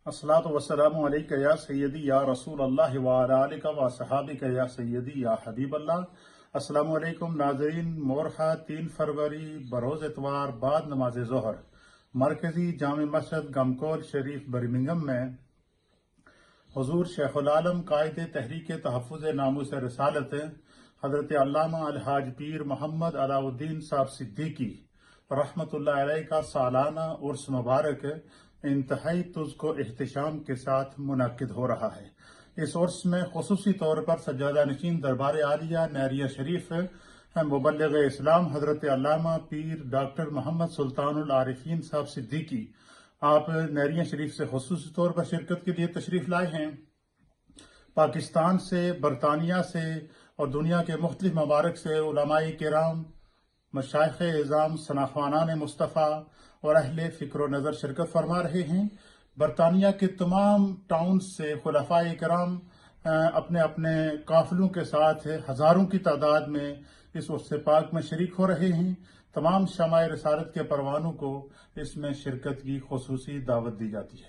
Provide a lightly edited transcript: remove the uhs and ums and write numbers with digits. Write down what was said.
अस्सलातु वस्सलामु अलैका या सय्यदी या रसूल अल्लाह व अला आलिका व सहाबिका या सय्यदी या हबीब अल्लाह। अस्सलामु अलैकुम नाज़रीन। मोरहा 3 फरवरी बरोज़ इतवार बाद नमाज ज़ोहर मरकज़ी जामे मस्जिद गमकोल शरीफ बर्मिंघम में हुज़ूर शेखुल आलम कायदे तहरीक तहफ़्फ़ुज़ नामूस रिसालत हज़रत अल्लामा अलहाज पीर मोहम्मद अलाउद्दीन साहब सिद्दीकी रहमतुल्लाह अलैह का सालाना उर्स मुबारक इंतहाई तुज़्को एहतशाम के साथ मुनक्किद हो रहा है। इस उर्स में खुसूसी तौर पर सज्जादा नशीन दरबार आलिया नैरिया शरीफ मुबल्लिग़ इस्लाम हज़रत अल्लामा पीर डॉक्टर मोहम्मद सुल्तानुल आरिफीन साहब सिद्दीकी आप नैरिया शरीफ से खुसूसी तौर पर शिरकत के लिए तशरीफ़ लाए हैं। पाकिस्तान से, बरतानिया से और दुनिया के मुख्तलिफ ममालिक से उलमाए किराम, मशाइख़ इज़ाम, सनाख्वानान मुस्तफ़ा और अहले फ़िक्र व नज़र शिरकत फरमा रहे हैं। बरतानिया के तमाम टाउन से खुलफ़ाए किराम अपने अपने काफ़िलों के साथ हज़ारों की तादाद में इस उर्स पाक में शरीक हो रहे हैं। तमाम शमाए रिसालत के परवानों को इसमें शिरकत की खुसूसी दावत दी जाती है।